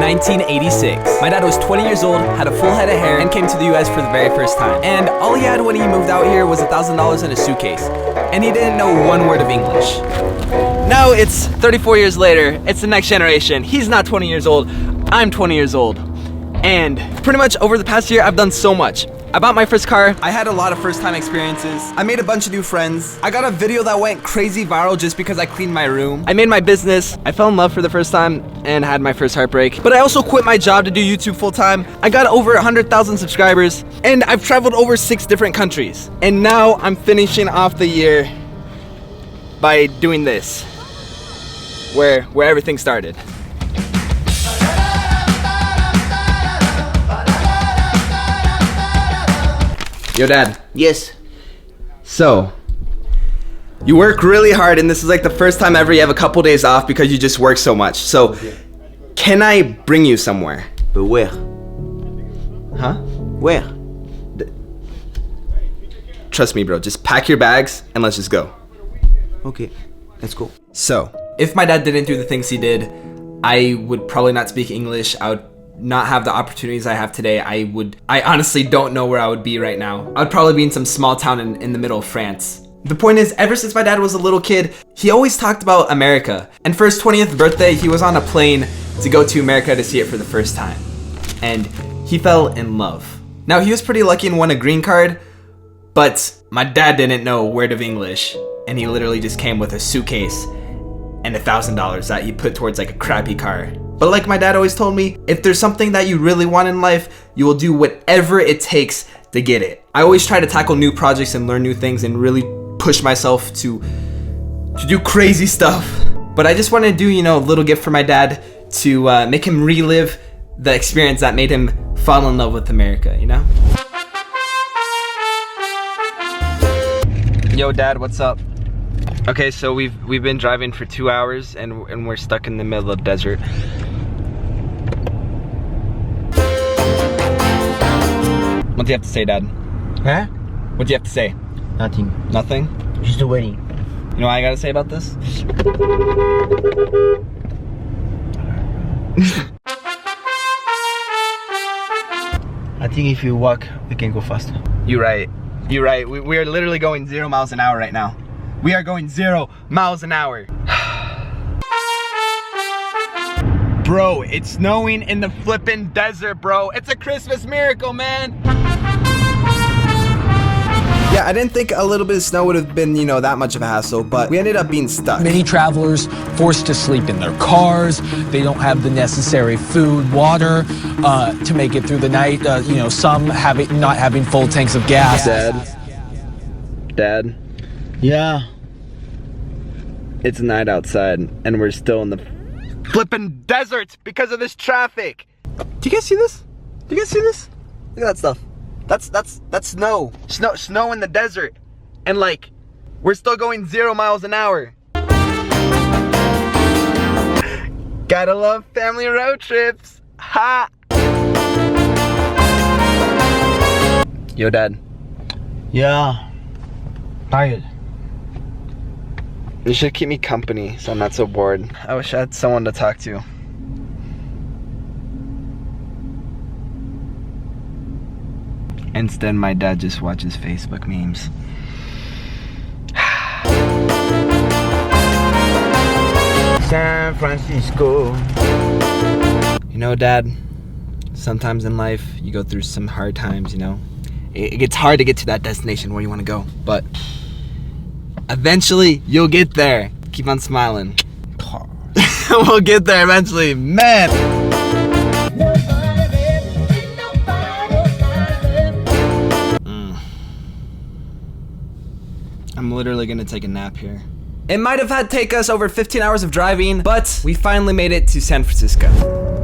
1986. My dad was 20 years old, had a full head of hair, and came to the US for the very first time. And all he had when he moved out here was $1,000 in a suitcase. And he didn't know one word of English. Now it's 34 years later, it's the next generation. He's not 20 years old, I'm 20 years old. And pretty much over the past year, I've done so much. I bought my first car. I had a lot of first time experiences. I made a bunch of new friends. I got a video that went crazy viral just because I cleaned my room. I made my business. I fell in love for the first time and had my first heartbreak. But I also quit my job to do YouTube full time. I got over 100,000 subscribers and I've traveled over 6 different countries. And now I'm finishing off the year by doing this, where everything started. Yo, Dad. Yes. So, you work really hard and this is like the first time ever you have a couple days off because you just work so much. So, can I bring you somewhere? But where? Huh? Where? Trust me, bro. Just pack your bags and let's just go. Okay, let's go. So, if my dad didn't do the things he did, I would probably not speak English. I would not have the opportunities I have today. I honestly don't know where I would be right now. I would probably be in some small town in the middle of France. The point is, ever since my dad was a little kid, he always talked about America. And for his 20th birthday, he was on a plane to go to America to see it for the first time. And he fell in love. Now, he was pretty lucky and won a green card, but my dad didn't know a word of English. And he literally just came with a suitcase and $1,000 that he put towards like a crappy car. But like my dad always told me, if there's something that you really want in life, you will do whatever it takes to get it. I always try to tackle new projects and learn new things and really push myself to do crazy stuff. But I just want to do, a little gift for my dad to make him relive the experience that made him fall in love with America, Yo, Dad, what's up? Okay, so we've been driving for 2 hours and we're stuck in the middle of the desert. What do you have to say, Dad? Huh? What do you have to say? Nothing. Nothing? Just waiting. You know what I gotta say about this? I think if you walk, we can go faster. You're right. You're right. We are literally going 0 miles an hour right now. We are going 0 miles an hour. Bro, it's snowing in the flippin' desert, bro. It's a Christmas miracle, man. Yeah, I didn't think a little bit of snow would have been, that much of a hassle, but we ended up being stuck. Many travelers forced to sleep in their cars. They don't have the necessary food, water to make it through the night. Some not having full tanks of gas. Dad. Yeah. It's night outside and we're still in the flippin' desert because of this traffic. Do you guys see this? Do you guys see this? Look at that stuff. That's snow. Snow in the desert. And we're still going 0 miles an hour. Gotta love family road trips. Ha! Yo, Dad. Yeah. Tired. You should keep me company so I'm not so bored. I wish I had someone to talk to. Instead, my dad just watches Facebook memes. San Francisco. Dad, sometimes in life you go through some hard times, It gets hard to get to that destination where you want to go, but eventually you'll get there. Keep on smiling. We'll get there eventually, man. I'm literally gonna take a nap here. It might have had to take us over 15 hours of driving, but we finally made it to San Francisco.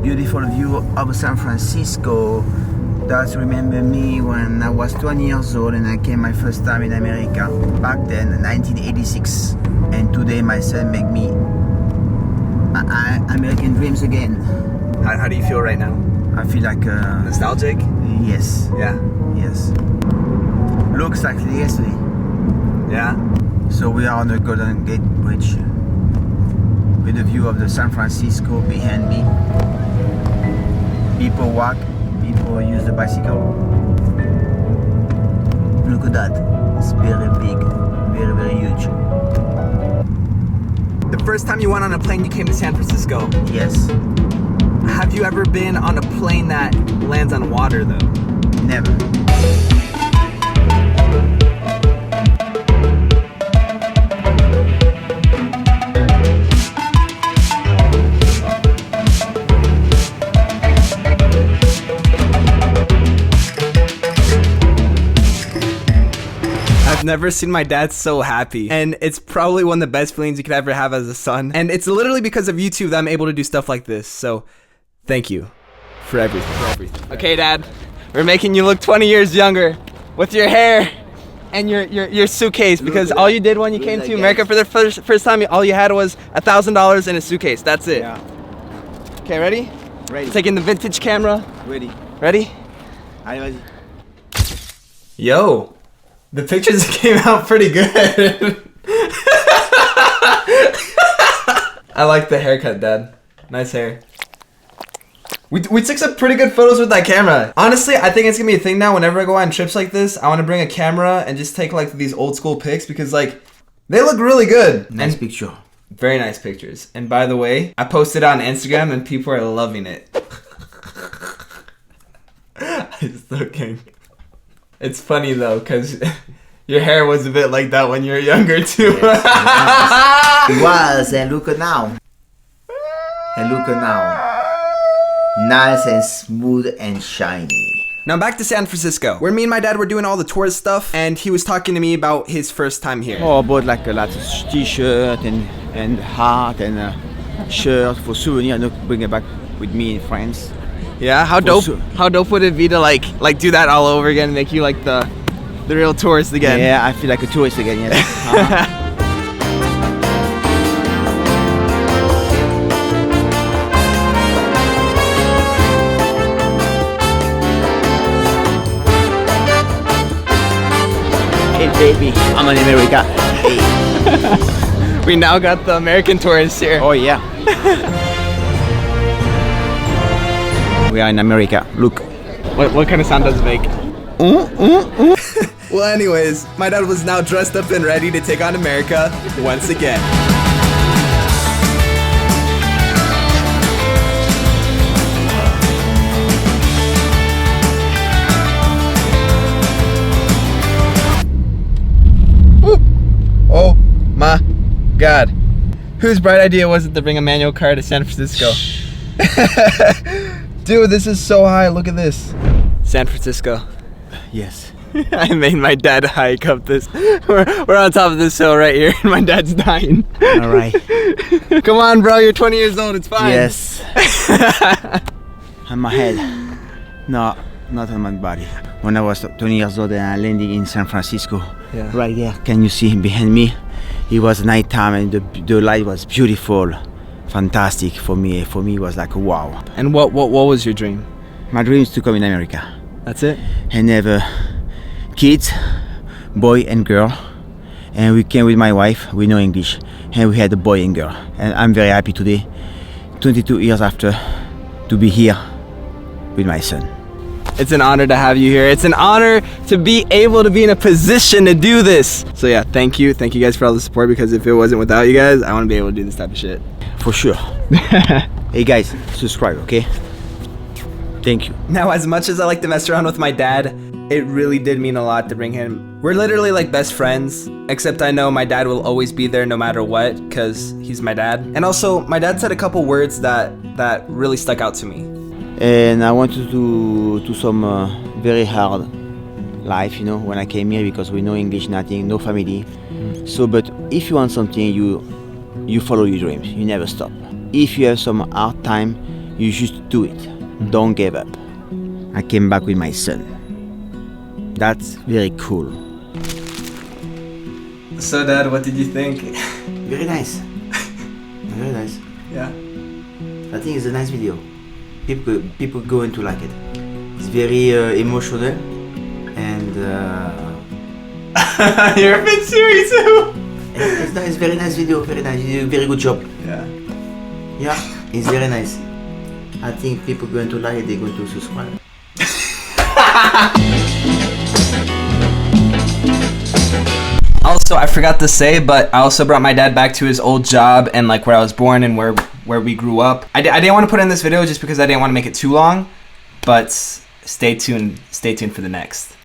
Beautiful view of San Francisco. Does remember me when I was 20 years old and I came my first time in America. Back then, 1986. And today my son make me American dreams again. How do you feel right now? I feel like nostalgic? Yes. Yeah. Yes. Looks like yesterday. Yeah. So we are on the Golden Gate Bridge with a view of the San Francisco behind me. People walk, people use the bicycle. Look at that. It's very big, very, very huge. The first time you went on a plane, you came to San Francisco. Yes, Have you ever been on a plane that lands on water though? never. I've never seen my dad so happy, and it's probably one of the best feelings you could ever have as a son. And it's literally because of YouTube that I'm able to do stuff like this. So, thank you for everything. Okay, Dad, we're making you look 20 years younger with your hair and your suitcase, because all you did when you came to America for the first time, all you had was $1,000 in a suitcase. That's it. Yeah. Okay, ready? Ready. Taking the vintage camera. Ready. Ready? Allez, vas-y. Yo, the pictures came out pretty good. I like the haircut, Dad. Nice hair. We took some pretty good photos with that camera. Honestly, I think it's gonna be a thing now. Whenever I go on trips like this, I want to bring a camera and just take like these old school pics, because like they look really good. Nice And picture. very nice pictures. And by the way, I posted on Instagram and people are loving it. I'm so king. It's funny though, cause your hair was a bit like that when you were younger too. It was, and look at now. And look at now. Nice and smooth and shiny. Now back to San Francisco, where me and my dad were doing all the tourist stuff, and he was talking to me about his first time here. Oh, I bought like a lot of t-shirt and hat and shirt for souvenir. I'm not bring it back with me in France. Yeah, how dope? How dope would it be to like do that all over again, and make you like the real tourist again? Yeah, I feel like a tourist again. Yes. Uh-huh. Hey baby, I'm in America. Hey. We now got the American tourists here. Oh yeah. We are in America. Look. What kind of sound does it make? Well, anyways, my dad was now dressed up and ready to take on America once again. Oh my God. Whose bright idea was it to bring a manual car to San Francisco? Dude, this is so high. Look at this. San Francisco. Yes. I made my dad hike up this. We're on top of this hill right here, and my dad's dying. All right. Come on, bro. You're 20 years old. It's fine. Yes. On my head. No, not on my body. When I was 20 years old and I landed in San Francisco, Yeah. right there, can you see behind me? It was nighttime and the light was beautiful, fantastic for me. For me, it was like wow. And what was your dream? My dream is to come in America That's it? and have kids, boy and girl. And we came with my wife. We know English, and we had a boy and girl. And I'm very happy today, 22 years after, to be here with my son. It's an honor to have you here. It's an honor to be able to be in a position to do this. So yeah, thank you. Thank you guys for all the support, because if it wasn't without you guys, I want to be able to do this type of shit. For sure. Hey guys, subscribe, okay? Thank you. Now, as much as I like to mess around with my dad, it really did mean a lot to bring him. We're literally like best friends, except I know my dad will always be there no matter what, because he's my dad. And also, my dad said a couple words that really stuck out to me. And I went to some very hard life, you know, when I came here, because we know English, nothing, no family. So, but if you want something, you follow your dreams. You never stop. If you have some hard time, you just do it. Don't give up. I came back with my son. That's very cool. So, Dad, what did you think? Very nice. Very nice. Yeah. I think it's a nice video. People going to like it. It's very emotional and You're a bit serious too. it's nice. Very nice video. Very nice. You did a very good job. Yeah. Yeah, it's very nice. I think people going to like it, they're going to subscribe. Also, I forgot to say, but I also brought my dad back to his old job and like where I was born and where we grew up. I didn't want to put in this video just because I didn't want to make it too long, but stay tuned for the next.